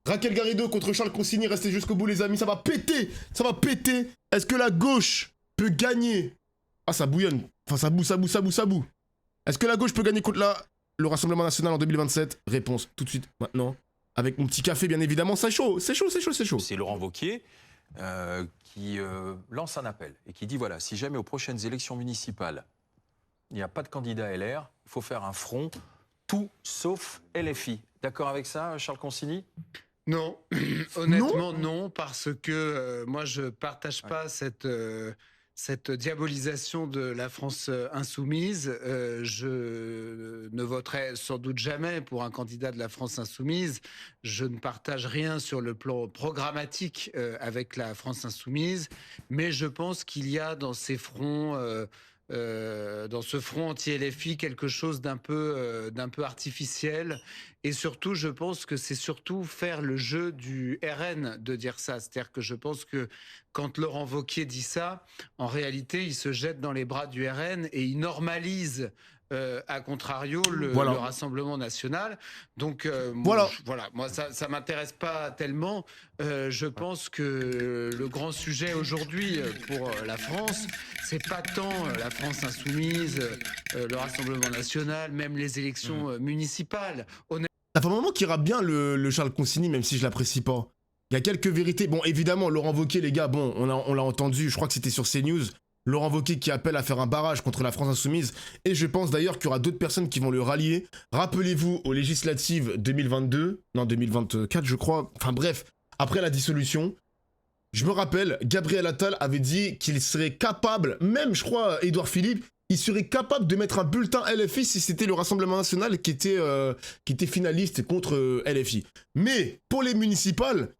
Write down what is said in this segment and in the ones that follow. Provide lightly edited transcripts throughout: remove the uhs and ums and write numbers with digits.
Raquel Garrido contre Charles Consigny, restez jusqu'au bout les amis, ça va péter. Ça va péter. Est-ce que la gauche peut gagner? Ah ça bouillonne, enfin ça boue. Est-ce que la gauche peut gagner contre le Rassemblement National en 2027? Réponse tout de suite, maintenant. Avec mon petit café bien évidemment, c'est chaud. C'est Laurent Wauquiez qui lance un appel et qui dit voilà, si jamais aux prochaines élections municipales, il n'y a pas de candidat LR, il faut faire un front, tout sauf LFI. D'accord avec ça, Charles Consigny? Non, honnêtement non, parce que moi je partage pas cette diabolisation de la France insoumise. Je ne voterai sans doute jamais pour un candidat de la France insoumise. Je ne partage rien sur le plan programmatique avec la France insoumise, mais je pense qu'il y a dans ces fronts dans ce front anti-LFI quelque chose d'un peu artificiel. Et surtout, je pense que c'est surtout faire le jeu du RN de dire ça. C'est-à-dire que je pense que quand Laurent Wauquiez dit ça, en réalité, il se jette dans les bras du RN et il normalise à contrario le Rassemblement national. Donc voilà, moi ça m'intéresse pas tellement. Je pense que le grand sujet aujourd'hui pour la France, c'est pas tant la France insoumise, le Rassemblement national, même les élections municipales. Ça fait un moment qu'il rappe bien le Charles Consigny, même si je l'apprécie pas. Il y a quelques vérités. Bon, évidemment, Laurent Wauquiez, les gars, bon, on l'a entendu, je crois que c'était sur CNews. Laurent Wauquiez qui appelle à faire un barrage contre la France insoumise. Et je pense d'ailleurs qu'il y aura d'autres personnes qui vont le rallier. Rappelez-vous aux législatives 2022, non 2024 je crois, enfin bref, après la dissolution, je me rappelle, Gabriel Attal avait dit qu'il serait capable, même je crois Édouard Philippe, il serait capable de mettre un bulletin LFI si c'était le Rassemblement National qui était finaliste contre LFI. Mais pour les municipales,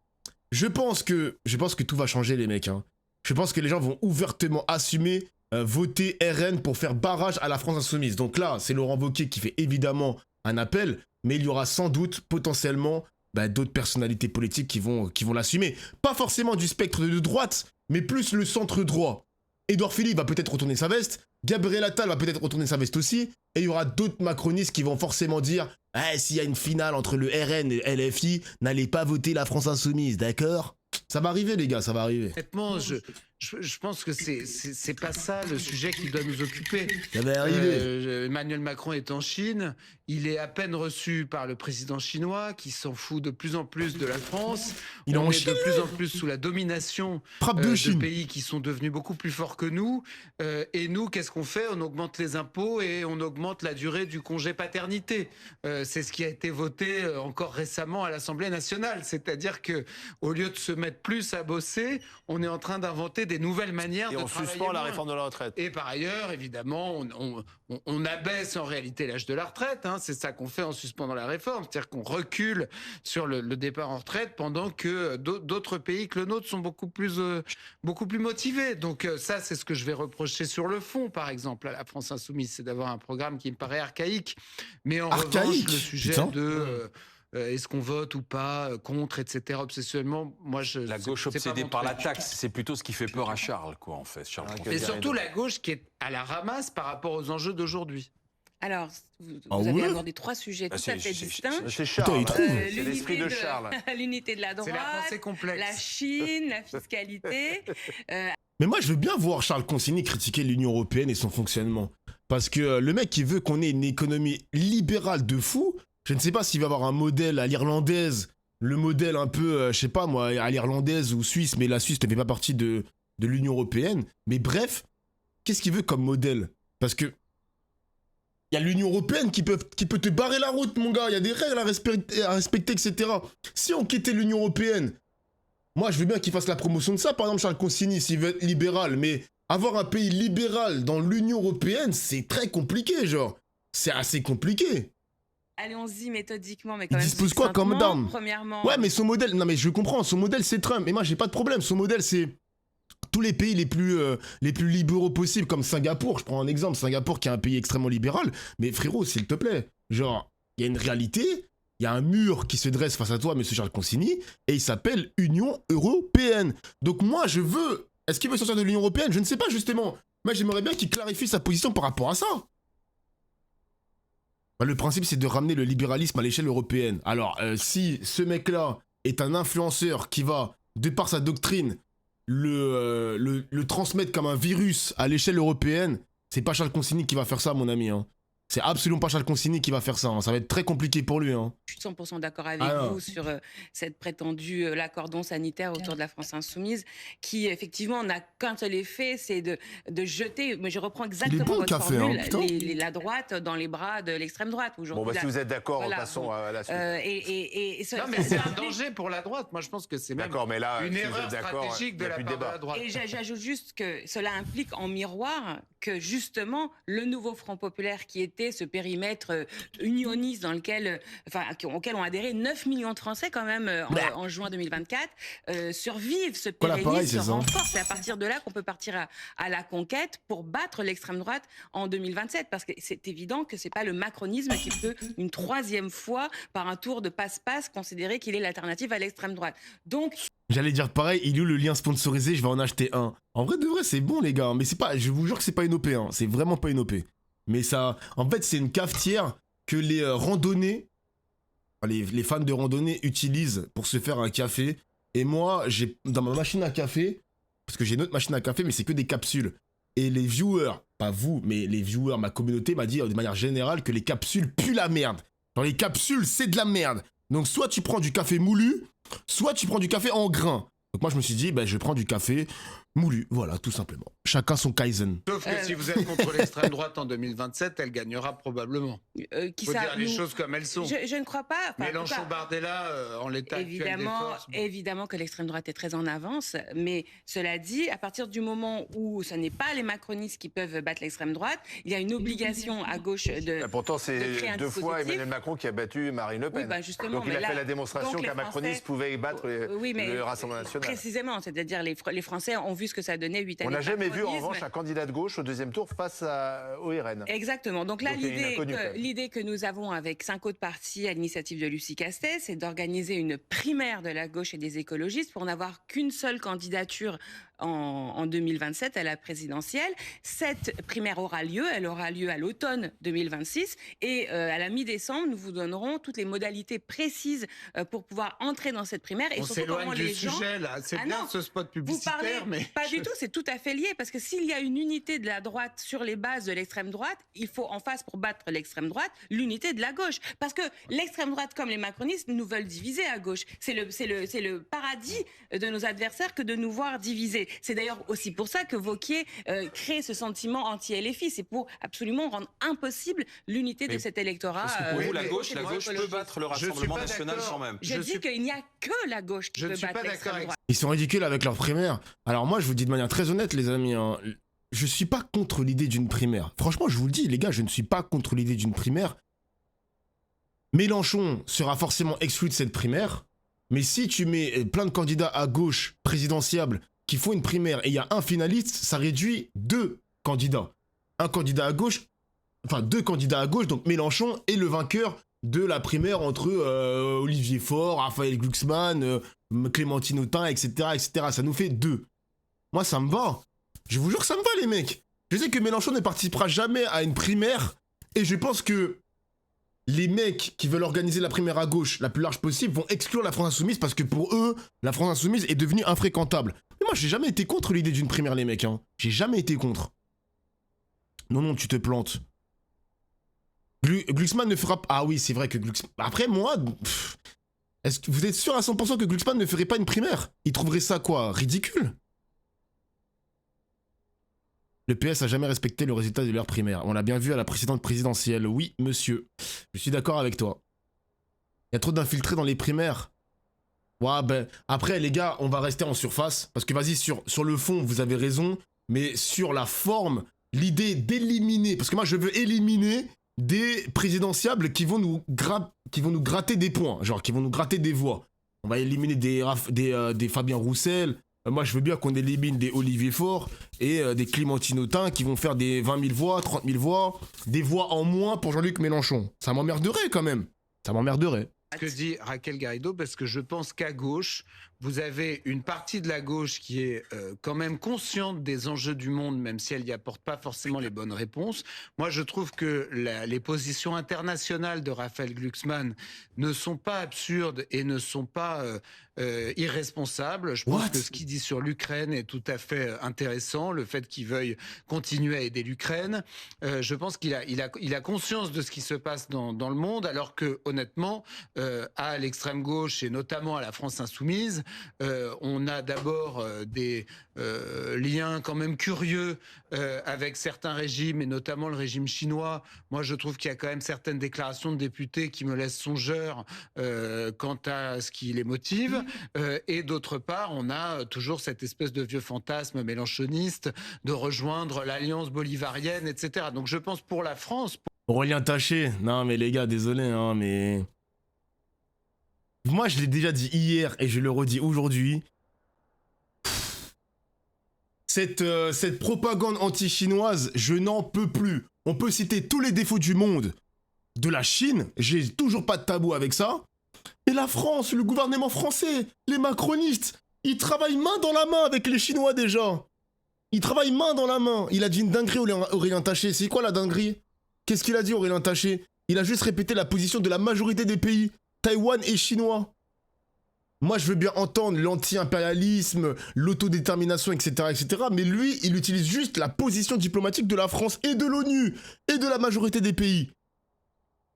je pense que tout va changer les mecs, hein. Je pense que les gens vont ouvertement assumer voter RN pour faire barrage à la France insoumise. Donc là, c'est Laurent Wauquiez qui fait évidemment un appel, mais il y aura sans doute potentiellement d'autres personnalités politiques qui vont l'assumer. Pas forcément du spectre de droite, mais plus le centre droit. Édouard Philippe va peut-être retourner sa veste, Gabriel Attal va peut-être retourner sa veste aussi, et il y aura d'autres macronistes qui vont forcément dire « s'il y a une finale entre le RN et LFI, n'allez pas voter la France insoumise, d'accord ?» Ça va arriver les gars, ça va arriver. Honnêtement, je pense que c'est pas ça le sujet qui doit nous occuper. Ça va arriver. Emmanuel Macron est en Chine, il est à peine reçu par le président chinois qui s'en fout de plus en plus de la France. On est de plus en plus sous la domination de pays qui sont devenus beaucoup plus forts que nous. Et nous, qu'est-ce qu'on fait? On augmente les impôts et on augmente la durée du congé paternité. C'est ce qui a été voté encore récemment à l'Assemblée nationale. C'est-à-dire que au lieu de se mettre plus à bosser, on est en train d'inventer des nouvelles manières de travailler. Et on suspend la réforme de la retraite. Et par ailleurs, évidemment, on abaisse en réalité l'âge de la retraite. Hein. C'est ça qu'on fait en suspendant la réforme. C'est-à-dire qu'on recule sur le départ en retraite pendant que d'autres pays que le nôtre sont beaucoup plus motivés. Donc ça, c'est ce que je vais reprocher sur le fond, par exemple, à la France insoumise. C'est d'avoir un programme qui me paraît archaïque. Mais en revanche, le sujet de... est-ce qu'on vote ou pas contre, etc. obsessionnellement, moi la gauche obsédée par la taxe, c'est plutôt ce qui fait peur à Charles, quoi, en fait. Et surtout la gauche qui est à la ramasse par rapport aux enjeux d'aujourd'hui. Alors, vous avez abordé trois sujets tout à fait distincts. C'est Charles, c'est l'esprit de Charles. L'unité de la droite, la Chine, la fiscalité. Mais moi, je veux bien voir Charles Consigny critiquer l'Union européenne et son fonctionnement. Parce que le mec qui veut qu'on ait une économie libérale de fou, je ne sais pas s'il va avoir un modèle à l'irlandaise, le modèle un peu, je sais pas moi, à l'irlandaise ou suisse, mais la Suisse ne fait pas partie de l'Union européenne. Mais bref, qu'est-ce qu'il veut comme modèle? Parce que il y a l'Union européenne qui peut te barrer la route, mon gars. Il y a des règles à respecter, etc. Si on quittait l'Union européenne, moi, je veux bien qu'il fasse la promotion de ça. Par exemple, Charles Consigny, s'il veut être libéral. Mais avoir un pays libéral dans l'Union européenne, c'est très compliqué, genre. C'est assez compliqué. Allons-y méthodiquement, mais quand même. Il dispose quoi comme d'armes? Premièrement. Ouais, mais son modèle... Non, mais je comprends. Son modèle, c'est Trump. Et moi, j'ai pas de problème. Son modèle, c'est... tous les pays les plus libéraux possibles, comme Singapour, je prends un exemple, Singapour qui est un pays extrêmement libéral, mais frérot, s'il te plaît, genre, il y a une réalité, il y a un mur qui se dresse face à toi, monsieur Charles Consigny, et il s'appelle Union Européenne. Donc moi, je veux... Est-ce qu'il veut sortir de l'Union Européenne? Je ne sais pas, justement. Moi, j'aimerais bien qu'il clarifie sa position par rapport à ça. Le principe, c'est de ramener le libéralisme à l'échelle européenne. Alors, si ce mec-là est un influenceur qui va, de par sa doctrine, le transmettre comme un virus à l'échelle européenne, c'est pas Charles Consigny qui va faire ça, mon ami. Hein. C'est absolument pas Charles Consigny qui va faire ça. Hein. Ça va être très compliqué pour lui. Hein. Je suis 100% d'accord avec vous sur cette prétendue cordon sanitaire autour de la France insoumise, qui effectivement n'a qu'un seul effet, c'est de jeter. Mais je reprends exactement votre formule, la droite dans les bras de l'extrême droite. Bon, bah, si vous êtes d'accord, passons à la suite. Non, mais c'est un danger pour la droite. Moi, je pense que c'est même mais là, une erreur stratégique de la part de la droite. Et j'ajoute juste que cela implique en miroir que justement le nouveau Front populaire qui était ce périmètre unioniste dans lequel, auquel ont adhéré 9 millions de Français quand même en juin 2024, survivent, se pérennisent, se renforcent. C'est à partir de là qu'on peut partir à la conquête pour battre l'extrême droite en 2027. Parce que c'est évident que c'est pas le macronisme qui peut une troisième fois, par un tour de passe-passe, considérer qu'il est l'alternative à l'extrême droite. Donc... J'allais dire pareil, il y a le lien sponsorisé, je vais en acheter un. En vrai de vrai, c'est bon les gars, mais c'est pas, je vous jure que c'est pas une OP, hein. C'est vraiment pas une OP. Mais ça, en fait, c'est une cafetière que les randonnées, les fans de randonnée utilisent pour se faire un café. Et moi, j'ai dans ma machine à café, parce que j'ai une autre machine à café, mais c'est que des capsules. Et les viewers, pas vous, mais les viewers, ma communauté m'a dit de manière générale que les capsules puent la merde. Dans les capsules, c'est de la merde. Donc soit tu prends du café moulu, soit tu prends du café en grains. Donc moi je me suis dit, je prends du café moulu, voilà, tout simplement. Chacun son Kaizen. Sauf que si vous êtes contre l'extrême droite en 2027, elle gagnera probablement. Faut dire les choses comme elles sont. Je ne crois pas. Mélenchon-Bardella, en l'état actuel des forces... Évidemment que l'extrême droite est très en avance, mais cela dit, à partir du moment où ce n'est pas les macronistes qui peuvent battre l'extrême droite, il y a une obligation à gauche de... Pourtant, c'est 2 fois Emmanuel Macron qui a battu Marine Le Pen. Oui, justement, donc il a fait la démonstration qu'un macroniste pouvait battre le Rassemblement national. Précisément, c'est-à-dire les Français ont vu ce que ça donnait 8 années. On n'a jamais vu en revanche un candidat de gauche au deuxième tour face au RN. Exactement. Donc là, l'idée que nous avons avec 5 autres partis à l'initiative de Lucie Castet, c'est d'organiser une primaire de la gauche et des écologistes pour n'avoir qu'une seule candidature en 2027 à la présidentielle. Cette primaire aura lieu, elle aura lieu à l'automne 2026 et à la mi-décembre, nous vous donnerons toutes les modalités précises pour pouvoir entrer dans cette primaire. Et on s'éloigne du sujet là, c'est bien ce spot publicitaire, mais... Pas du tout, c'est tout à fait lié parce que s'il y a une unité de la droite sur les bases de l'extrême droite, il faut en face pour battre l'extrême droite, l'unité de la gauche. Parce que l'extrême droite comme les macronistes nous veulent diviser à gauche. C'est le paradis de nos adversaires que de nous voir diviser. C'est d'ailleurs aussi pour ça que Wauquiez crée ce sentiment anti-LFI. C'est pour absolument rendre impossible l'unité de cet électorat. Parce que pour vous, la gauche peut battre le Rassemblement national quand même. Je dis qu'il n'y a que la gauche qui peut battre l'extrême droite. Ils sont ridicules avec leur primaire. Alors moi, je vous dis de manière très honnête, les amis, hein, je suis pas contre l'idée d'une primaire. Franchement, je vous le dis, les gars, je ne suis pas contre l'idée d'une primaire. Mélenchon sera forcément exclu de cette primaire. Mais si tu mets plein de candidats à gauche présidentiables qui font une primaire et il y a un finaliste, ça réduit 2 candidats. Un candidat à gauche, enfin 2 candidats à gauche, donc Mélenchon est le vainqueur de la primaire entre Olivier Faure, Raphaël Glucksmann, Clémentine Autain, etc., etc. Ça nous fait 2. Moi, ça me va. Je vous jure que ça me va, les mecs. Je sais que Mélenchon ne participera jamais à une primaire et je pense que les mecs qui veulent organiser la primaire à gauche la plus large possible vont exclure la France Insoumise parce que pour eux, la France Insoumise est devenue infréquentable. Mais moi, j'ai jamais été contre l'idée d'une primaire, les mecs. Hein. J'ai jamais été contre. Non, tu te plantes. Glucksmann ne fera pas... Ah oui, c'est vrai que Glucksmann... Après, moi... Est-ce que vous êtes sûr à 100% que Glucksmann ne ferait pas une primaire? Il trouverait ça, quoi, ridicule? Le PS a jamais respecté le résultat de leur primaire. On l'a bien vu à la précédente présidentielle. Oui, monsieur. Je suis d'accord avec toi. Il y a trop d'infiltrés dans les primaires. Ouais, après, les gars, on va rester en surface. Parce que, vas-y, sur le fond, vous avez raison. Mais sur la forme, l'idée d'éliminer... Parce que moi, je veux éliminer des présidentiables qui vont nous gratter des points. Genre, qui vont nous gratter des voix. On va éliminer des Fabien Roussel... Moi, je veux bien qu'on élimine des Olivier Faure et des Clémentine Autain qui vont faire des 20 000 voix, 30 000 voix, des voix en moins pour Jean-Luc Mélenchon. Ça m'emmerderait quand même. Ça m'emmerderait. Ce que dit Raquel Garrido, parce que je pense qu'à gauche, vous avez une partie de la gauche qui est quand même consciente des enjeux du monde, même si elle n'y apporte pas forcément les bonnes réponses. Moi, je trouve que les positions internationales de Raphaël Glucksmann ne sont pas absurdes et ne sont pas irresponsables. Je pense que ce qu'il dit sur l'Ukraine est tout à fait intéressant, le fait qu'il veuille continuer à aider l'Ukraine. Je pense qu'il a conscience de ce qui se passe dans le monde, alors que, honnêtement, à l'extrême gauche et notamment à la France insoumise, on a d'abord des liens quand même curieux avec certains régimes et notamment le régime chinois. Moi, je trouve qu'il y a quand même certaines déclarations de députés qui me laissent songeur quant à ce qui les motive. Et d'autre part, on a toujours cette espèce de vieux fantasme mélenchoniste de rejoindre l'alliance bolivarienne, etc. Donc je pense pour la France... Aurélien Taché, non mais les gars, désolé, hein, mais... Moi, je l'ai déjà dit hier et je le redis aujourd'hui. Cette propagande anti-chinoise, je n'en peux plus. On peut citer tous les défauts du monde de la Chine, j'ai toujours pas de tabou avec ça. Et la France, le gouvernement français, les macronistes, ils travaillent main dans la main avec les Chinois déjà. Ils travaillent main dans la main. Il a dit une dinguerie, Aurélien Taché. C'est quoi la dinguerie? Qu'est-ce qu'il a dit, Aurélien Taché? Il a juste répété la position de la majorité des pays, Taïwan et chinois. Moi, je veux bien entendre l'anti-impérialisme, l'autodétermination, etc., etc. Mais lui, il utilise juste la position diplomatique de la France et de l'ONU et de la majorité des pays.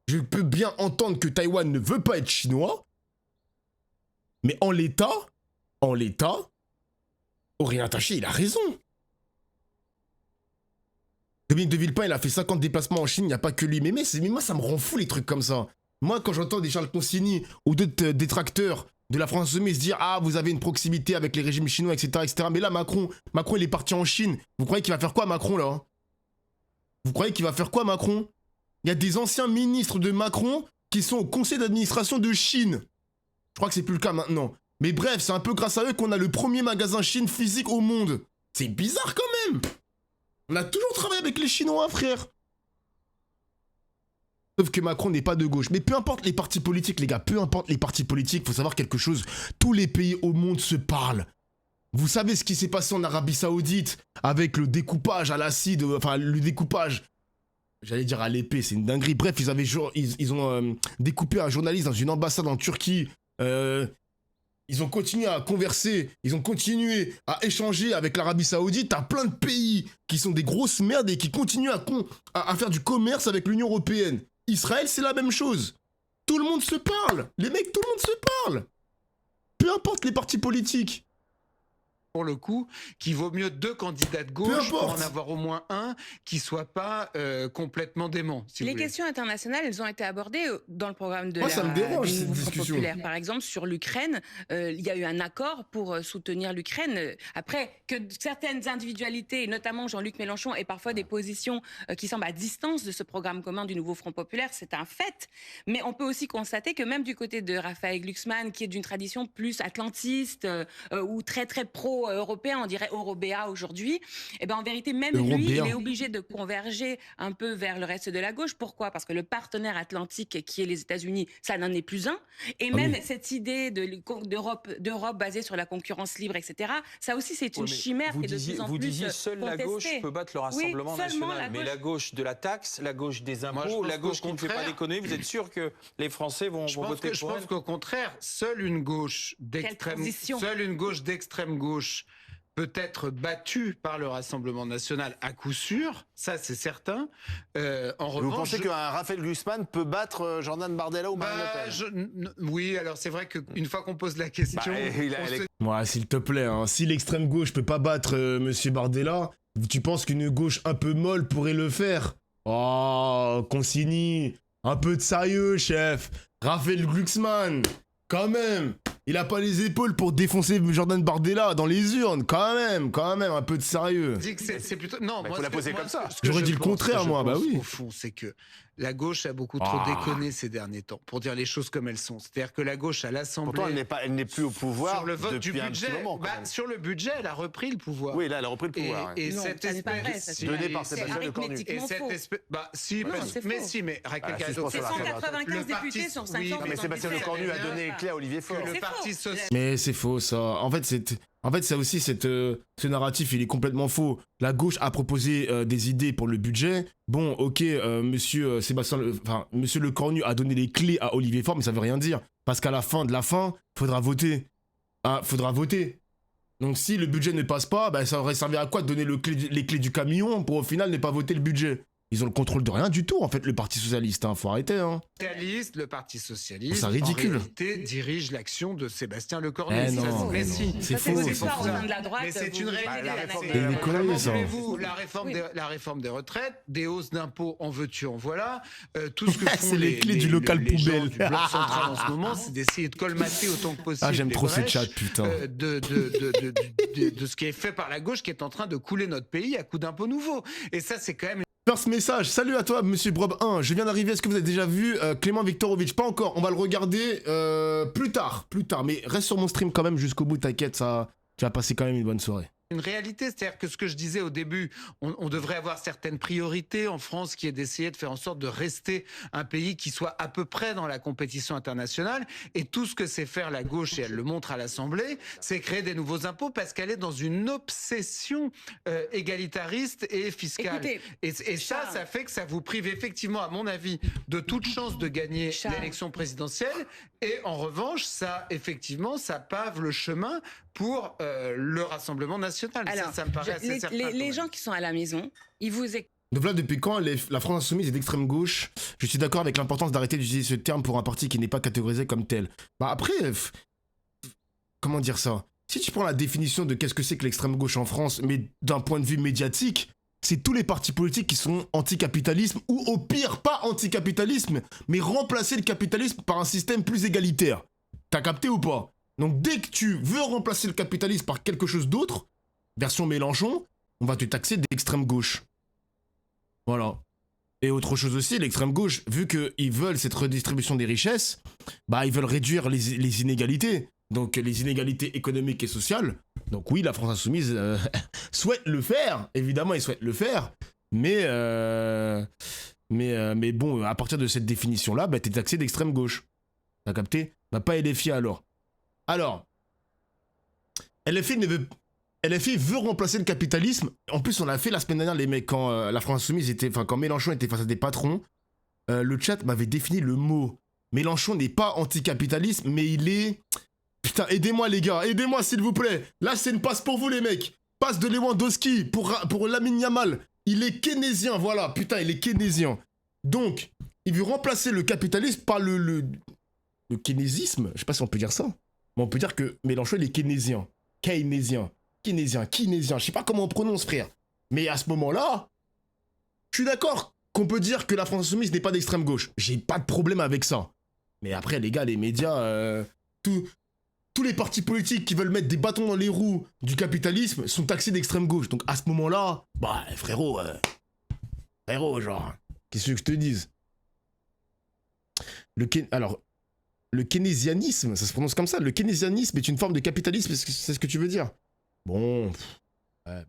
Je peux bien entendre que Taïwan ne veut pas être chinois, mais en l'état, Aurélien Taché, il a raison. Dominique de Villepin, il a fait 50 déplacements en Chine, il n'y a pas que lui. Mais moi, ça me rend fou les trucs comme ça. Moi, quand j'entends des Charles Consigny ou d'autres détracteurs de la France insoumise dire « Ah, vous avez une proximité avec les régimes chinois, etc. etc. » Mais là, Macron, il est parti en Chine. Vous croyez qu'il va faire quoi, Macron, là? Vous croyez qu'il va faire quoi, Macron? Il y a des anciens ministres de Macron qui sont au conseil d'administration de Chine. Je crois que c'est plus le cas maintenant. Mais bref, c'est un peu grâce à eux qu'on a le premier magasin Chine physique au monde. C'est bizarre quand même. On a toujours travaillé avec les Chinois, frère. Sauf que Macron n'est pas de gauche. Mais peu importe les partis politiques, les gars, peu importe les partis politiques, faut savoir quelque chose. Tous les pays au monde se parlent. Vous savez ce qui s'est passé en Arabie Saoudite avec le découpage à l'acide, enfin le découpage, j'allais dire à l'épée, c'est une dinguerie. Bref, ils ont découpé un journaliste dans une ambassade en Turquie. Ils ont continué à converser, ils ont continué à échanger avec l'Arabie Saoudite. T'as plein de pays qui sont des grosses merdes et qui continuent à faire du commerce avec l'Union Européenne. Israël, c'est la même chose. Tout le monde se parle. Les mecs, tout le monde se parle. Peu importe les partis politiques. Pour le coup, qu'il vaut mieux 2 candidats de gauche pour en avoir au moins un qui soit pas complètement dément. Si les questions internationales, elles ont été abordées dans le programme de ça me dérange, du cette Mouvement discussion. populaire. Par exemple, sur l'Ukraine, il y a eu un accord pour soutenir l'Ukraine. Après, que certaines individualités, notamment Jean-Luc Mélenchon, aient parfois des positions qui semblent à distance de ce programme commun du nouveau Front populaire, c'est un fait. Mais on peut aussi constater que même du côté de Raphaël Glucksmann, qui est d'une tradition plus atlantiste ou très très pro-européen, on dirait Eurobéa aujourd'hui, et ben en vérité, même lui, il est obligé de converger un peu vers le reste de la gauche. Pourquoi? Parce que le partenaire atlantique, qui est les États-Unis, ça n'en est plus un. Et même cette idée d'Europe basée sur la concurrence libre, etc., ça aussi, c'est une chimère qui est de plus en plus Vous disiez seule la gauche peut battre le Rassemblement national. Mais la gauche de la taxe, la gauche des impôts, la gauche qui ne fait pas d'économie, vous êtes sûr que les Français vont voter pour elle? Je pense qu'au contraire, seule une gauche d'extrême gauche peut être battue par le Rassemblement national à coup sûr, ça c'est certain. En revanche, vous pensez qu'un Raphaël Glucksmann peut battre Jordan Bardella ou Marine Le Pen? Oui, alors c'est vrai qu'une fois qu'on pose la question... Ouais, s'il te plaît, hein, si l'extrême gauche peut pas battre Monsieur Bardella, tu penses qu'une gauche un peu molle pourrait le faire? Oh, Consigny, un peu de sérieux, chef. Raphaël Glucksmann, quand même. Il a pas les épaules pour défoncer Jordan Bardella dans les urnes, quand même, un peu de sérieux. Je dis que c'est plutôt... Non, faut la poser comme ça. J'aurais dit le contraire, moi, bah oui. Au fond, c'est que la gauche a beaucoup trop déconné ces derniers temps, pour dire les choses comme elles sont. C'est-à-dire que la gauche à l'Assemblée... Pourtant, elle n'est plus au pouvoir sur le vote du depuis un budget. petit moment, quand même. Sur le budget, elle a repris le pouvoir. Oui, là, elle a repris le pouvoir. Et Non, cette ça n'est pas vrai, espèce... ça, Donné par Sébastien Lecornu. Et cette espèce... Si, Non, c'est mais faux. si, mais Raquel Ah, Cado, C'est sur la 195 députés sur 500. Non, mais Sébastien Lecornu a donné les clés à Olivier Faure. le C'est Parti faux. social... Mais c'est faux, ça. En fait, ça aussi, ce narratif, il est complètement faux. La gauche a proposé des idées pour le budget. Bon, ok, monsieur Lecornu a donné les clés à Olivier Faure, mais ça veut rien dire. Parce qu'à la fin de la fin, faudra voter. Ah, faudra voter. Donc si le budget ne passe pas, bah, ça aurait servi à quoi de donner les clés du camion pour au final ne pas voter le budget? Ils ont le contrôle de rien du tout, en fait, le Parti Socialiste. Faut arrêter, hein. Le Parti Socialiste, C'est ridicule. en réalité, dirige l'action de Sébastien Lecornu. Eh non, mais eh non. si. C'est faux, C'est c'est l'histoire faux. au sein de la droite. Mais c'est une vous- réalité. la réforme C'est une connerie, ça. Voulez-vous Oui. la réforme des retraites, des hausses d'impôts en veux-tu, en voilà. Tout ce que font C'est les clés du local les gens poubelle. du bloc central en ce moment, c'est d'essayer de colmater autant que possible. Ah, j'aime les trop ces brèches, chats, putain. de ce qui est fait par la gauche, qui est en train de couler notre pays à coups d'impôts nouveaux. Et ça, c'est quand même... First message, salut à toi monsieur Brob 1, je viens d'arriver, est-ce que vous avez déjà vu Clément Viktorovitch? Pas encore, on va le regarder plus tard, mais reste sur mon stream quand même jusqu'au bout, t'inquiète, ça, tu vas passer quand même une bonne soirée. Une réalité, c'est-à-dire que ce que je disais au début, on devrait avoir certaines priorités en France, qui est d'essayer de faire en sorte de rester un pays qui soit à peu près dans la compétition internationale. Et tout ce que sait faire la gauche, et elle le montre à l'Assemblée, c'est créer des nouveaux impôts parce qu'elle est dans une obsession égalitariste et fiscale. Écoutez, Et ça fait que ça vous prive effectivement, à mon avis, de toute chance de gagner Charles. l'élection présidentielle. Et en revanche, ça pave le chemin pour le Rassemblement national. Alors, Ça me paraît assez certain. les gens qui sont à la maison, ils vous écoutent. Donc là, depuis quand la France Insoumise est d'extrême gauche? Je suis d'accord avec l'importance d'arrêter d'utiliser ce terme pour un parti qui n'est pas catégorisé comme tel. Bah après, comment dire ça? Si tu prends la définition de qu'est-ce que c'est que l'extrême gauche en France, mais d'un point de vue médiatique, c'est tous les partis politiques qui sont anticapitalisme, ou au pire, pas anticapitalisme, mais remplacer le capitalisme par un système plus égalitaire. T'as capté ou pas? Donc dès que tu veux remplacer le capitalisme par quelque chose d'autre, version Mélenchon, on va te taxer d'extrême gauche. Voilà. Et autre chose aussi, l'extrême gauche, vu qu'ils veulent cette redistribution des richesses, bah ils veulent réduire les inégalités. Donc les inégalités économiques et sociales. Donc oui, la France Insoumise souhaite le faire. Évidemment, ils souhaitent le faire. Mais bon, à partir de cette définition-là, bah t'es taxé d'extrême gauche. T'as capté? Bah pas LFI alors. Alors, LFI veut remplacer le capitalisme. En plus, on l'a fait la semaine dernière, les mecs, quand la France Insoumise quand Mélenchon était face à des patrons. Le chat m'avait défini le mot. Mélenchon n'est pas anticapitaliste, mais il est... Putain, aidez-moi les gars, aidez-moi s'il vous plaît. Là, c'est une passe pour vous les mecs. Passe de Lewandowski pour Lamine Yamal. Il est keynésien, voilà. Putain, il est keynésien. Donc, il veut remplacer le capitalisme par le keynésisme. Je sais pas si on peut dire ça. Mais on peut dire que Mélenchon, il est keynésien. Keynésien. Je sais pas comment on prononce, frère. Mais à ce moment-là, je suis d'accord qu'on peut dire que la France Insoumise n'est pas d'extrême gauche. J'ai pas de problème avec ça. Mais après, les gars, les médias, tous les partis politiques qui veulent mettre des bâtons dans les roues du capitalisme sont taxés d'extrême gauche. Donc à ce moment-là, bah frérot, genre, qu'est-ce que je te dise? Le keynésianisme, ça se prononce comme ça. Le keynésianisme est une forme de capitalisme, c'est ce que tu veux dire? Bon, ouais.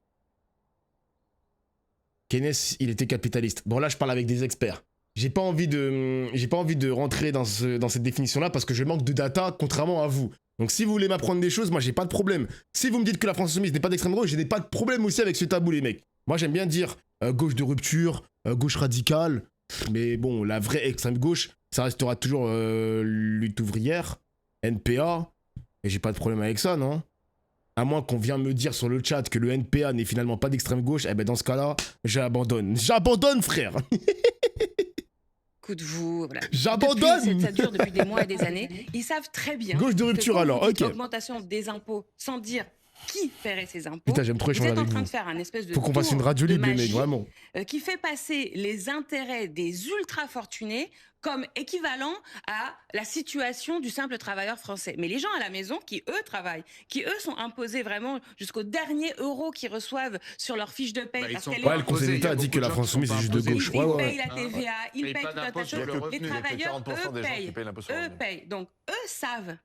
Keynes, il était capitaliste. Bon là, je parle avec des experts. J'ai pas envie de rentrer dans cette définition-là parce que je manque de data, contrairement à vous. Donc si vous voulez m'apprendre des choses, moi j'ai pas de problème. Si vous me dites que la France Insoumise n'est pas d'extrême gauche, je n'ai pas de problème aussi avec ce tabou, les mecs. Moi j'aime bien dire gauche de rupture, gauche radicale, mais bon, la vraie extrême gauche, ça restera toujours lutte ouvrière, NPA, et j'ai pas de problème avec ça, non? À moins qu'on vienne me dire sur le chat que le NPA n'est finalement pas d'extrême gauche, eh ben dans ce cas-là, j'abandonne. J'abandonne, frère. Écoute-vous, voilà. J'abandonne. Ça dure depuis des mois et des années. Ils savent très bien. Gauche de rupture alors, ok. L'augmentation des impôts sans dire qui paierait ces impôts. Putain, j'aime trop Vous échanger êtes en avec train vous. de faire un espèce de Faut qu'on fasse tour une radio de libre, les mecs, magie, vraiment. qui fait passer les intérêts des ultra fortunés comme équivalent à la situation du simple travailleur français. Mais les gens à la maison qui, eux, travaillent, qui, eux, sont imposés vraiment jusqu'au dernier euro qu'ils reçoivent sur leur fiche de paye. Parce qu'elle est le Conseil d'État a dit que la France Insoumise est juste de gauche. Ils payent la TVA, ils payent tout un tas de choses. Les travailleurs, eux payent. Donc, eux savent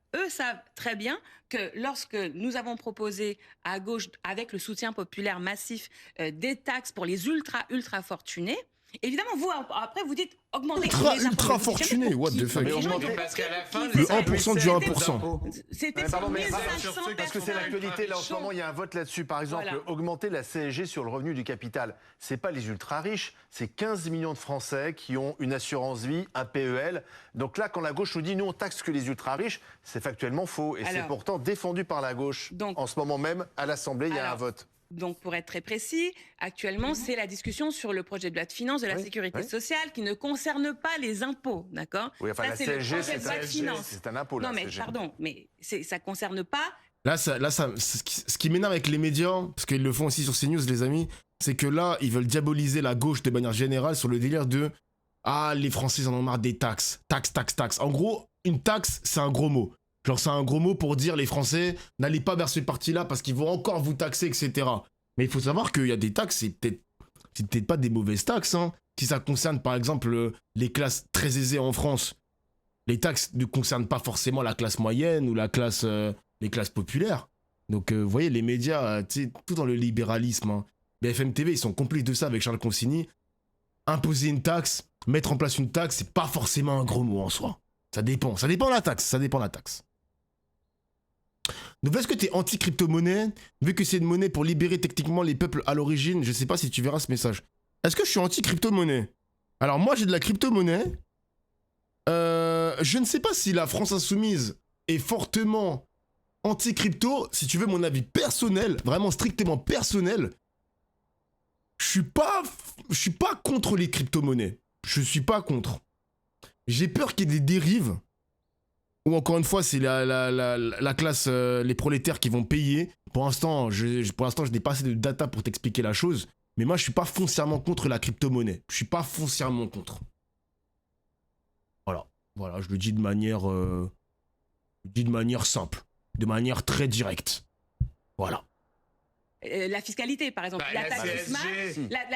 très bien que lorsque nous avons proposé à gauche, avec le soutien populaire massif, des taxes pour les ultra fortunés, évidemment, vous, après, vous dites augmenter ultra fortuné, what the fuck. Parce qu'à la fin, le 1% du 1%. C'était pardon, mais 1500 parce que c'est l'actualité, là en ce moment il y a un vote là-dessus. Par exemple, augmenter la CSG sur le revenu du capital, c'est pas les ultra riches, c'est 15 millions de Français qui ont une assurance vie, un PEL. Donc là, quand la gauche nous dit nous on taxe que les ultra riches, c'est factuellement faux et c'est pourtant défendu par la gauche. Donc, en ce moment même, à l'Assemblée, il y a un vote. Donc, pour être très précis, actuellement, c'est la discussion sur le projet de loi de finances de la sécurité sociale qui ne concerne pas les impôts, d'accord? Oui, enfin, ça, la CSG, c'est un impôt. Non, mais pardon, mais ça concerne pas... Là, ce qui m'énerve avec les médias, parce qu'ils le font aussi sur CNews, les amis, c'est que là, ils veulent diaboliser la gauche de manière générale sur le délire de « Ah, les Français en ont marre des taxes. Taxes. » En gros, une taxe, c'est un gros mot. Genre, c'est un gros mot pour dire les Français, n'allez pas vers ce parti-là parce qu'ils vont encore vous taxer, etc. Mais il faut savoir qu'il y a des taxes, c'est peut-être pas des mauvaises taxes. Hein. Si ça concerne, par exemple, les classes très aisées en France, les taxes ne concernent pas forcément la classe moyenne ou les classes populaires. Donc, vous voyez, les médias, tout dans le libéralisme. Hein. BFM TV, ils sont complices de ça avec Charles Consigny. Imposer une taxe, mettre en place une taxe, c'est pas forcément un gros mot en soi. Ça dépend de la taxe. Donc, est-ce que tu es anti-crypto-monnaie, vu que c'est une monnaie pour libérer techniquement les peuples à l'origine? Je sais pas si tu verras ce message. Est-ce que je suis anti-crypto-monnaie? Alors, moi, j'ai de la crypto-monnaie. Je ne sais pas si la France Insoumise est fortement anti-crypto. Si tu veux mon avis personnel, vraiment strictement personnel, je suis pas contre les crypto-monnaies. Je suis pas contre. J'ai peur qu'il y ait des dérives. Ou encore une fois, c'est la classe, les prolétaires qui vont payer. Pour l'instant, je n'ai pas assez de data pour t'expliquer la chose. Mais moi, je suis pas foncièrement contre la crypto-monnaie. Je suis pas foncièrement contre. Voilà, je le dis de manière simple, de manière très directe. Voilà. La fiscalité, par exemple, la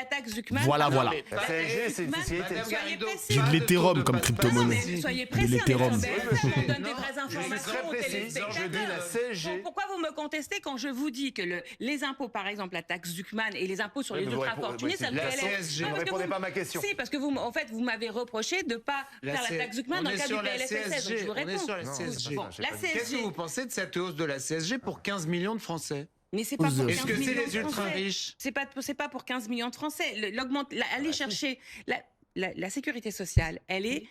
taxe Zuckman. Voilà. La CSG, c'est une fiscalité. J'ai de l'Ethereum comme crypto-monnaie. Soyez précis, de l'Ethereum. on donne des vraies informations aux téléspectateurs. Pourquoi vous me contestez quand je vous dis que les impôts, par exemple, la taxe Zuckman et les impôts sur les ultra-fortunés, ça le CSG, ne répondez pas à ma question. Si, parce que vous m'avez reproché de ne pas faire la taxe Zuckman dans le cadre du PLFSS. Donc je vous réponds. Qu'est-ce que vous pensez de cette hausse de la CSG pour 15 millions de Français? Mais c'est pas pour 15 Est-ce que c'est millions les de ultra Français. riches? C'est pas pour 15 millions de Français. Aller chercher la sécurité sociale, elle est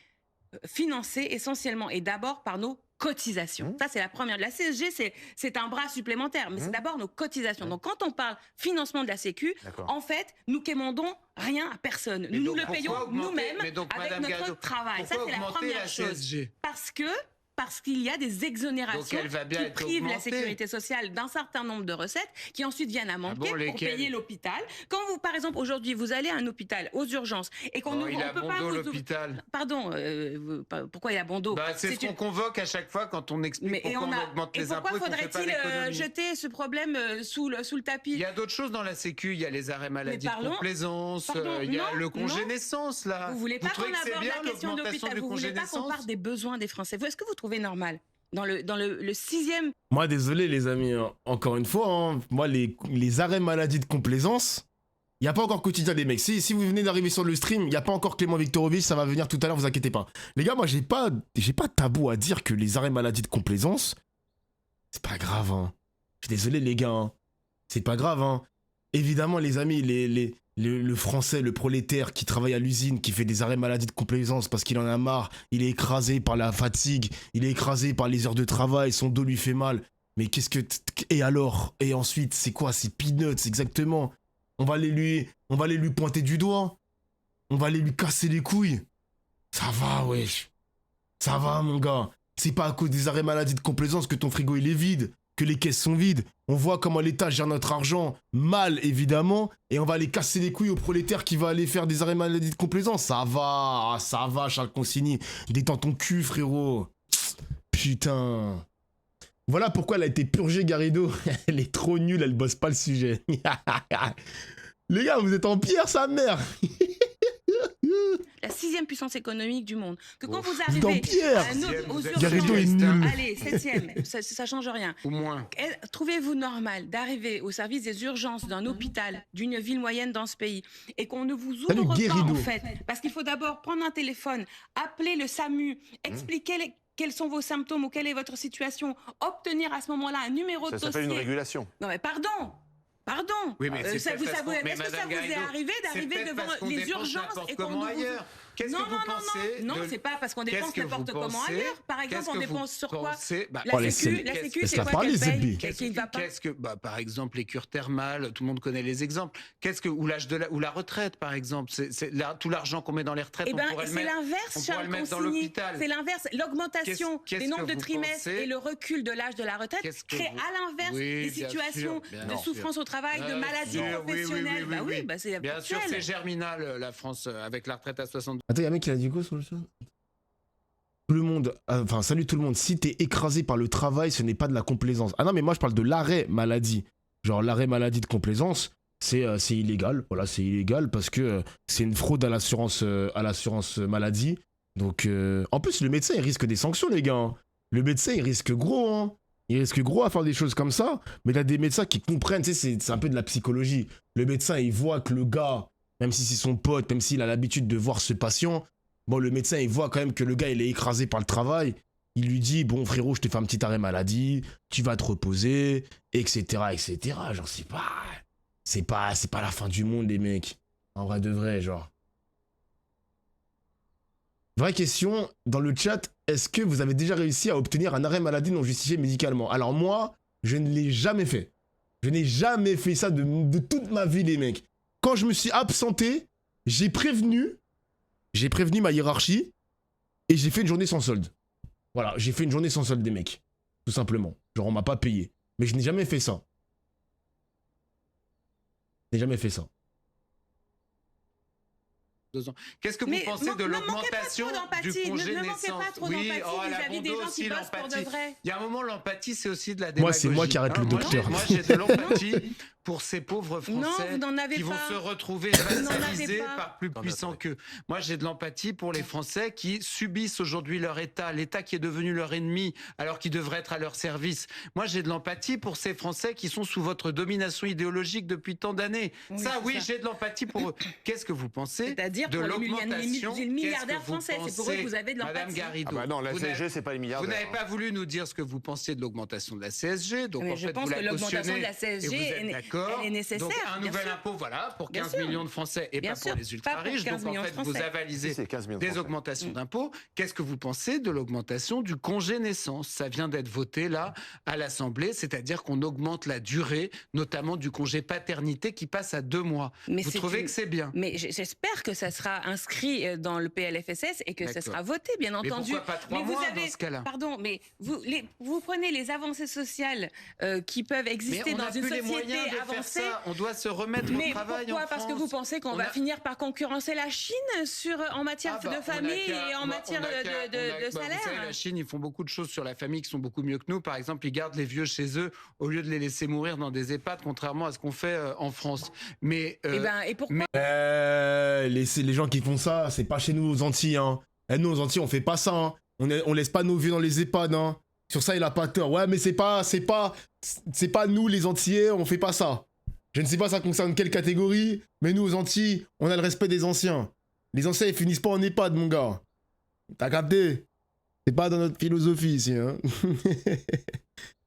financée essentiellement et d'abord par nos cotisations. Ça, c'est la première. La CSG, c'est un bras supplémentaire, mais c'est d'abord nos cotisations. Donc, quand on parle financement de la Sécu, en fait, nous quémandons rien à personne. Nous le payons nous-mêmes avec notre travail. Ça, c'est la première chose. Parce qu'il y a des exonérations qui privent la sécurité sociale d'un certain nombre de recettes qui ensuite viennent à manquer pour payer l'hôpital. Quand vous, par exemple, aujourd'hui, vous allez à un hôpital aux urgences et qu'on il a bon dos l'hôpital. Pardon, pourquoi il a bon dos? C'est ce qu'on convoque à chaque fois quand on explique pourquoi on augmente les impôts et qu'on fait pas l'économie. Pourquoi faudrait-il jeter ce problème sous le tapis? Il y a d'autres choses dans la Sécu, il y a les arrêts maladie de complaisance, il y a le congé naissance là. Vous voulez pas qu'on aborde la question de l'hôpital, vous voulez pas qu'on parle des besoins des Français. Est-ce que vous trouvez normal dans le sixième? Moi, désolé les amis, hein. Encore une fois, hein, moi les arrêts maladie de complaisance, il n'y a pas encore quotidien les mecs. Si vous venez d'arriver sur le stream, il n'y a pas encore Clément Viktorovich, ça va venir tout à l'heure, vous inquiétez pas. Les gars, moi j'ai pas de tabou à dire que les arrêts maladie de complaisance, c'est pas grave. Hein. Je suis désolé les gars, hein. C'est pas grave. Hein. Évidemment les amis, le français, le prolétaire qui travaille à l'usine, qui fait des arrêts maladie de complaisance parce qu'il en a marre, il est écrasé par la fatigue, il est écrasé par les heures de travail, son dos lui fait mal. Mais qu'est-ce que... Et alors? Et ensuite, c'est quoi? C'est peanuts, exactement. On va aller lui pointer du doigt. On va aller lui casser les couilles. Ça va, wesh. Ça va, mon gars. C'est pas à cause des arrêts maladie de complaisance que ton frigo il est vide, que les caisses sont vides. On voit comment l'État gère notre argent mal, évidemment, et on va aller casser les couilles aux prolétaires qui va aller faire des arrêts maladie de complaisance. Ça va, Charles Consigny. Détends ton cul, frérot. Putain. Voilà pourquoi elle a été purgée, Garrido. Elle est trop nulle, elle bosse pas le sujet. Les gars, vous êtes en pierre, sa mère. La 6e puissance économique du monde. Que quand vous Dans arrivez pierre. aux Garrido est urgences, nul. allez, 7e, ça change rien. Au moins. Trouvez-vous normal d'arriver au service des urgences d'un hôpital, d'une ville moyenne dans ce pays, et qu'on ne vous Salut, ouvre pas Guérido. en fait, parce qu'il faut d'abord prendre un téléphone, appeler le SAMU, expliquer quels sont vos symptômes ou quelle est votre situation, obtenir à ce moment-là un numéro de Ça dossier. s'appelle une régulation. Non mais pardon. Oui, mais c'est est-ce que ça vous est Garrido, arrivé d'arriver devant les urgences et qu'on comment vous... ailleurs. Qu'est-ce que vous pensez Non, c'est pas parce qu'on dépense n'importe comment ailleurs. Par exemple, on dépense sur quoi? La sécu, c'est Laisse-la quoi parler, qu'elle paye? Zebbi. Qui ne va pas? Par exemple, les cures thermales, tout le monde connaît les exemples. Ou la retraite, par exemple. Tout l'argent qu'on met dans les retraites, Eh ben, on pourrait le c'est mettre. l'inverse, Charles dans Consigny. l'hôpital. C'est l'inverse. L'augmentation Qu'est-ce des nombres que de vous trimestres pensez et le recul de l'âge de la retraite crée à l'inverse des situations de souffrance au travail, de maladies professionnelles. C'est bien sûr, habituel. c'est germinal, la France, avec la retraite à 62. Attends, y'a un mec qui a dit quoi sur le chat? Tout le monde, enfin salut tout le monde, si t'es écrasé par le travail, ce n'est pas de la complaisance. Ah non, mais moi je parle de l'arrêt maladie. Genre l'arrêt maladie de complaisance, c'est illégal. Voilà, c'est illégal parce que c'est une fraude à l'assurance maladie. Donc, en plus, le médecin, il risque des sanctions, les gars. Hein. Le médecin, il risque gros, hein. Il risque gros à faire des choses comme ça. Mais il y a des médecins qui comprennent, tu sais, c'est un peu de la psychologie. Le médecin, il voit que le gars, même si c'est son pote, même s'il a l'habitude de voir ce patient, bon, le médecin, il voit quand même que le gars, il est écrasé par le travail. Il lui dit, bon, frérot, je te fais un petit arrêt maladie, tu vas te reposer, etc., etc. Genre, c'est pas la fin du monde, les mecs. En vrai de vrai, genre. Vraie question, dans le chat, est-ce que vous avez déjà réussi à obtenir un arrêt maladie non justifié médicalement? Alors moi, je ne l'ai jamais fait. Je n'ai jamais fait ça de toute ma vie, les mecs. Quand je me suis absenté, j'ai prévenu ma hiérarchie et j'ai fait une journée sans solde. Voilà, j'ai fait une journée sans solde des mecs. Tout simplement. Genre, on m'a pas payé. Mais je n'ai jamais fait ça. Je n'ai jamais fait ça. Qu'est-ce que vous pensez de l'augmentation du congé ne naissance? manquez pas trop d'empathie vis-à-vis des gens qui bossent pour de vrai. Il y a un moment, l'empathie, c'est aussi de la Moi, démagogie. c'est moi qui arrête le docteur. Moi, j'ai de l'empathie pour ces pauvres Français qui vont se retrouver vassalisés par plus puissants qu'eux. Moi, j'ai de l'empathie pour les Français qui subissent aujourd'hui leur État, l'État qui est devenu leur ennemi alors qu'il devrait être à leur service. Moi, j'ai de l'empathie pour ces Français qui sont sous votre domination idéologique depuis tant d'années. Oui, j'ai de l'empathie pour eux. Qu'est-ce que vous pensez? C'est-à-dire pour les milliardaires français, c'est pour eux que vous avez de l'empathie. Madame Garrido, non, la CSG, c'est pas les milliardaires. Vous n'avez pas voulu nous dire ce que vous pensiez de l'augmentation de la CSG, donc mais en je fait, pense vous que la l'augmentation de la cautionnez CSG et vous êtes d'accord. elle est nécessaire. Donc un nouvel impôt, voilà, pour 15 millions de Français et Bien pas sûr, pour les ultra-riches. Donc en fait, vous avalisez des augmentations d'impôts. Qu'est-ce que vous pensez de l'augmentation du congé naissance? Ça vient d'être voté là à l'Assemblée, c'est-à-dire qu'on augmente la durée, notamment du congé paternité qui passe à 2 mois. Vous trouvez que c'est bien? Mais j'espère que ça sera inscrit dans le PLFSS et que ça sera voté, bien entendu. Mais pourquoi pas 3 mois dans ce cas-là? Pardon, mais vous prenez les avancées sociales qui peuvent exister dans une société avancée. On doit se remettre au travail. Pourquoi? Parce que vous pensez qu'on va finir par concurrencer la Chine en matière de famille et en matière de salaire? Vous savez, la Chine, ils font beaucoup de choses sur la famille qui sont beaucoup mieux que nous. Par exemple, ils gardent les vieux chez eux au lieu de les laisser mourir dans des EHPAD, contrairement à ce qu'on fait en France. Mais et pourquoi? Les gens qui font ça, c'est pas chez nous aux Antilles. Hein. Nous aux Antilles, on fait pas ça. Hein. On laisse pas nos vieux dans les EHPAD. Hein. Sur ça, il a pas tort. Ouais, mais c'est pas nous les Antillais, on fait pas ça. Je ne sais pas ça concerne quelle catégorie, mais nous aux Antilles, on a le respect des anciens. Les anciens, ils finissent pas en EHPAD, mon gars. T'as capté? C'est pas dans notre philosophie ici. Hein.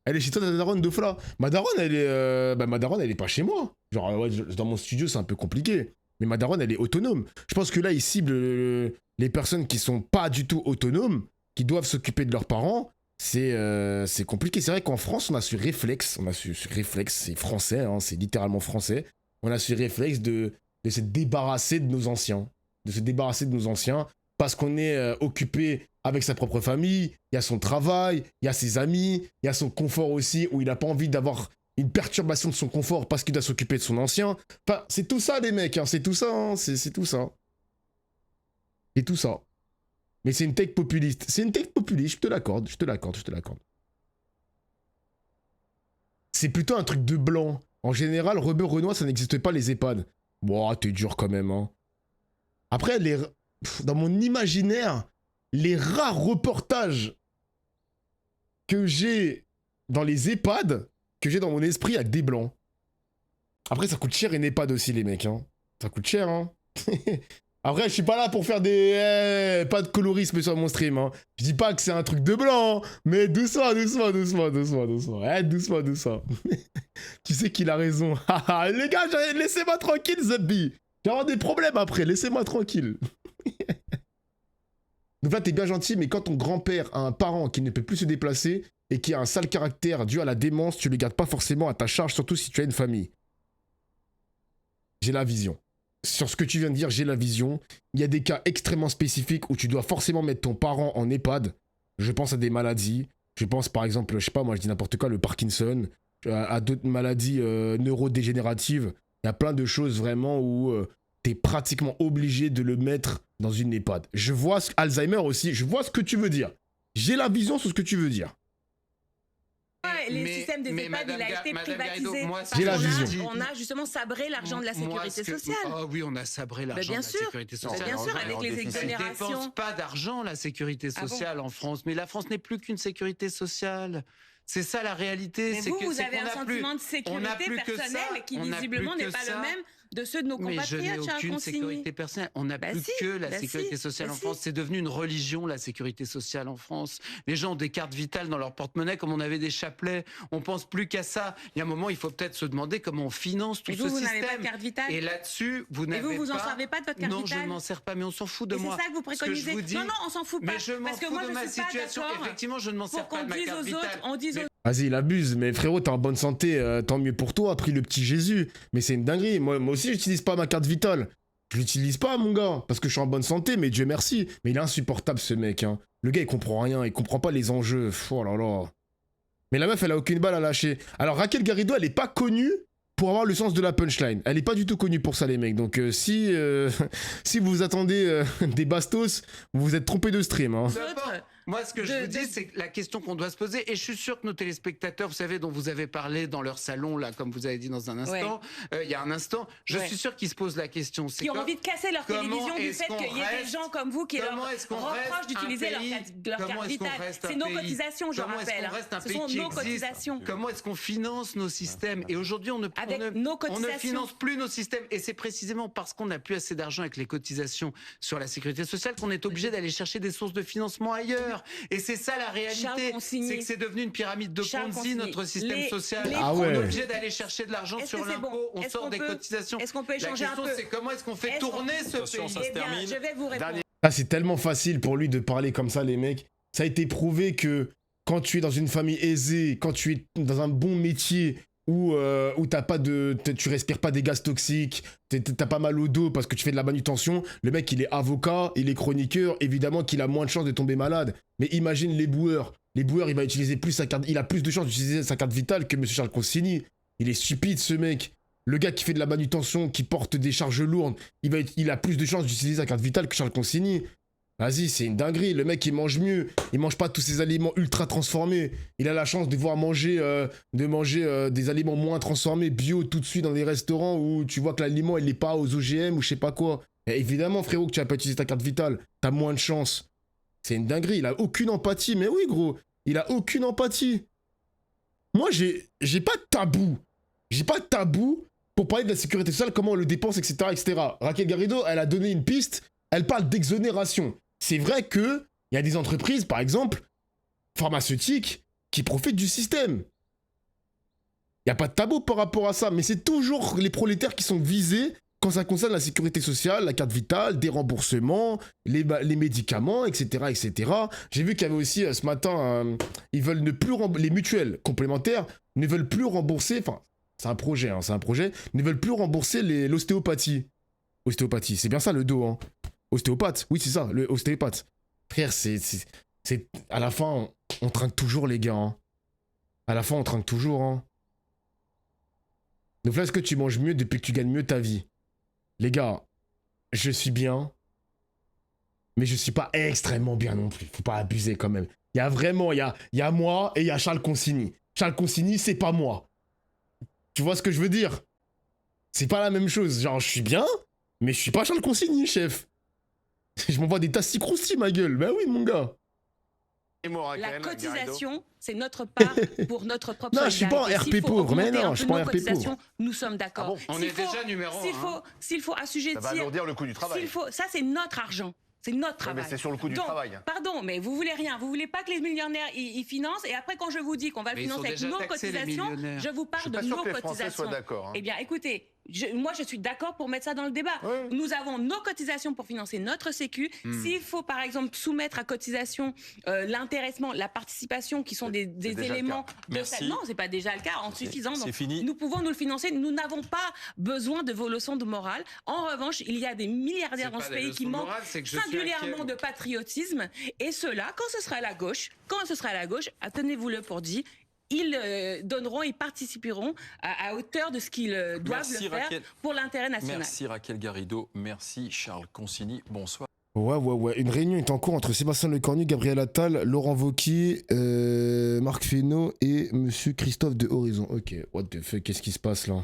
Elle est chez toi, ta daronne, deux fois là. Ma daronne, elle est pas chez moi. Genre, ouais, dans mon studio, c'est un peu compliqué. Mais ma daronne, elle est autonome. Je pense que là, ils ciblent les personnes qui sont pas du tout autonomes, qui doivent s'occuper de leurs parents. C'est compliqué. C'est vrai qu'en France, on a ce réflexe. C'est français, hein, c'est littéralement français. On a ce réflexe de se débarrasser de nos anciens. parce qu'on est occupé avec sa propre famille, il y a son travail, il y a ses amis, il y a son confort aussi, où il n'a pas envie d'avoir une perturbation de son confort parce qu'il doit s'occuper de son ancien. Enfin, c'est tout ça, les mecs, hein, c'est tout ça, hein, c'est tout ça. C'est tout ça. Mais c'est une take populiste. C'est une take populiste, je te l'accorde, je te l'accorde, je te l'accorde. C'est plutôt un truc de blanc. En général, Rebeu Renoir, ça n'existe pas, les EHPAD. Bon, t'es dur quand même, hein. Après, dans mon imaginaire, les rares reportages que j'ai dans les EHPAD, que j'ai dans mon esprit avec des blancs. Après, ça coûte cher une EHPAD aussi, les mecs, hein. Ça coûte cher, hein. Après, je suis pas là pour faire des... pas de colorisme sur mon stream, hein. Je dis pas que c'est un truc de blanc, hein, mais doucement, doucement, doucement, doucement, doucement. Doucement, doucement. Tu sais qu'il a raison. Les gars, laissez-moi tranquille, Zebby. Je vais avoir des problèmes après, laissez-moi tranquille. Donc là, t'es bien gentil, mais quand ton grand-père a un parent qui ne peut plus se déplacer et qui a un sale caractère dû à la démence, tu le gardes pas forcément à ta charge, surtout si tu as une famille. J'ai la vision. Sur ce que tu viens de dire, j'ai la vision. Il y a des cas extrêmement spécifiques où tu dois forcément mettre ton parent en EHPAD. Je pense à des maladies. Je pense par exemple, je sais pas, moi je dis n'importe quoi, le Parkinson, à d'autres maladies neurodégénératives. Il y a plein de choses vraiment où t'es pratiquement obligé de le mettre dans une EHPAD. Je vois Alzheimer aussi, je vois ce que tu veux dire. J'ai la vision sur ce que tu veux dire. Le système des EHPAD, il a été privatisé. J'ai la vision. On a justement sabré l'argent de la sécurité sociale. Oh oui, on a sabré l'argent de la sécurité sociale. Bien sûr, avec les exonérations. On ne dépense pas d'argent, la sécurité sociale en France. Mais la France n'est plus qu'une sécurité sociale. C'est ça la réalité. Mais vous avez un sentiment de sécurité personnelle qui visiblement n'est pas le même de ceux de nos compatriotes. Mais je n'ai aucune sécurité personnelle. On n'a plus que la sécurité sociale en France. C'est devenu une religion, la sécurité sociale en France. Les gens ont des cartes vitales dans leur porte-monnaie comme on avait des chapelets. On pense plus qu'à ça. Il y a un moment, il faut peut-être se demander comment on finance tout ce système. Vous n'avez pas de carte vitale. Et là-dessus, vous n'avez pas... Et vous en servez pas de votre carte vitale? Non, je ne m'en sers pas, mais on s'en fout de moi. C'est ça que vous préconisez. Non, on s'en fout pas. Mais je m'en fous de ma situation. Effectivement, je ne m'en sers pas de ma carte vitale. Vas-y, il abuse, mais frérot, t'es en bonne santé, tant mieux pour toi, pris le petit Jésus. Mais c'est une dinguerie, moi aussi j'utilise pas ma carte vitale. Je l'utilise pas, mon gars, parce que je suis en bonne santé, mais Dieu merci. Mais il est insupportable, ce mec, hein. Le gars, il comprend rien, il comprend pas les enjeux, oh là là. Mais la meuf, elle a aucune balle à lâcher. Alors Raquel Garrido, elle est pas connue pour avoir le sens de la punchline. Elle est pas du tout connue pour ça, les mecs. Donc si vous attendez des bastos, vous vous êtes trompé de stream, hein. Moi, ce que je vous dis, c'est la question qu'on doit se poser, et je suis sûr que nos téléspectateurs, vous savez, dont vous avez parlé dans leur salon, là, comme vous avez dit dans un instant, il y a un instant, je suis sûr qu'ils se posent la question. Qui ont envie de casser leur télévision du fait qu'il y ait des gens comme vous qui leur reprochent d'utiliser leur carte vitale. C'est nos cotisations, je rappelle. Ce sont nos cotisations. Comment est-ce qu'on finance nos systèmes? Et aujourd'hui, on ne finance plus nos systèmes. Et c'est précisément parce qu'on n'a plus assez d'argent avec les cotisations sur la sécurité sociale qu'on est obligé d'aller chercher des sources de financement ailleurs. Et c'est ça la réalité, c'est que c'est devenu une pyramide de Ponzi, notre système social. On est obligé d'aller chercher de l'argent sur l'impôt, on sort des cotisations. Est-ce qu'on peut échanger un peu? La question, c'est comment est-ce qu'on fait tourner ce pays? Eh bien, je vais vous répondre. Ah, c'est tellement facile pour lui de parler comme ça, les mecs. Ça a été prouvé que quand tu es dans une famille aisée, quand tu es dans un bon métier, où tu respires pas des gaz toxiques, t'as pas mal au dos parce que tu fais de la manutention, le mec il est avocat, il est chroniqueur, évidemment qu'il a moins de chances de tomber malade. Mais imagine les boueurs, il va utiliser plus sa carte, il a plus de chances d'utiliser sa carte vitale que monsieur Charles Consigny. Il est stupide ce mec. Le gars qui fait de la manutention, qui porte des charges lourdes, il a plus de chances d'utiliser sa carte vitale que Charles Consigny. Vas-y, c'est une dinguerie. Le mec, il mange mieux. Il mange pas tous ces aliments ultra transformés. Il a la chance de voir manger, des aliments moins transformés, bio, tout de suite dans des restaurants où tu vois que l'aliment, il est pas aux OGM ou je sais pas quoi. Et évidemment, frérot, que tu vas pas utiliser ta carte vitale. T'as moins de chance. C'est une dinguerie. Il a aucune empathie. Mais oui, gros. Il a aucune empathie. Moi, j'ai pas de tabou. J'ai pas de tabou pour parler de la sécurité sociale, comment on le dépense, etc., etc. Raquel Garrido, elle a donné une piste. Elle parle d'exonération. C'est vrai qu'il y a des entreprises, par exemple, pharmaceutiques, qui profitent du système. Il n'y a pas de tabou par rapport à ça, mais c'est toujours les prolétaires qui sont visés quand ça concerne la sécurité sociale, la carte vitale, des remboursements, les médicaments, etc., etc. J'ai vu qu'il y avait aussi, ce matin, ils veulent ne plus les mutuelles complémentaires ne veulent plus rembourser, enfin, c'est un projet, ne veulent plus rembourser l'ostéopathie. Ostéopathie, c'est bien ça le dos, hein. Ostéopathe, oui, c'est ça, le ostéopathe. Frère, à la fin, on trinque toujours, les gars. Hein. À la fin, on trinque toujours. Hein. Donc là, est-ce que tu manges mieux depuis que tu gagnes mieux ta vie? Les gars, je suis bien, mais je suis pas extrêmement bien non plus. Faut pas abuser quand même. Il y a vraiment, il y a moi et il y a Charles Consigny. Charles Consigny, c'est pas moi. Tu vois ce que je veux dire? C'est pas la même chose. Genre, je suis bien, mais je suis pas Charles Consigny, chef. Je m'envoie des tassis croustilles, ma gueule. Ben oui, mon gars. Et moi, La Raquel, cotisation, c'est notre part pour notre propre Non, je suis pas en solidarité. RP S'il faut pauvre, mais augmenter non, un je suis peu pas en nos RP cotisations, pauvre. nous sommes d'accord. Ah bon On S'il est faut- déjà numéro un. S'il faut ça assujettir, va alourdir le coût du travail. ça c'est notre argent. C'est notre Ouais, travail. mais c'est sur le coût du Donc, travail. Pardon, mais vous voulez rien. Vous voulez pas que les millionnaires ils financent. Et après, quand je vous dis qu'on va le Mais ils sont financer avec déjà nos taxés, les cotisations, millionnaires. je vous Je parle suis de pas sûr nos que les Français cotisations. soient d'accord. Hein. Eh bien, écoutez, moi, je suis d'accord pour mettre ça dans le débat. Ouais. Nous avons nos cotisations pour financer notre sécu. S'il faut, par exemple, soumettre à cotisation l'intéressement, la participation, qui sont des déjà le éléments cas. de Merci. ça. Non, c'est pas déjà le cas, en suffisant. C'est Donc, fini. nous pouvons nous le financer. Nous n'avons pas besoin de vos leçons de morale. En revanche, il y a des milliardaires dans ce pays qui manquent singulièrement de patriotisme. Et ceux-là, quand ce sera à la gauche, tenez-vous-le pour dit, ils donneront, ils participeront à hauteur de ce qu'ils doivent Merci, le faire Raquel. pour l'intérêt national. Merci Raquel Garrido, merci Charles Consigny, bonsoir. Ouais. Une réunion est en cours entre Sébastien Lecornu, Gabriel Attal, Laurent Wauquiez, Marc Fesneau et Monsieur Christophe de Horizon. Ok, what the fuck, qu'est-ce qui se passe là?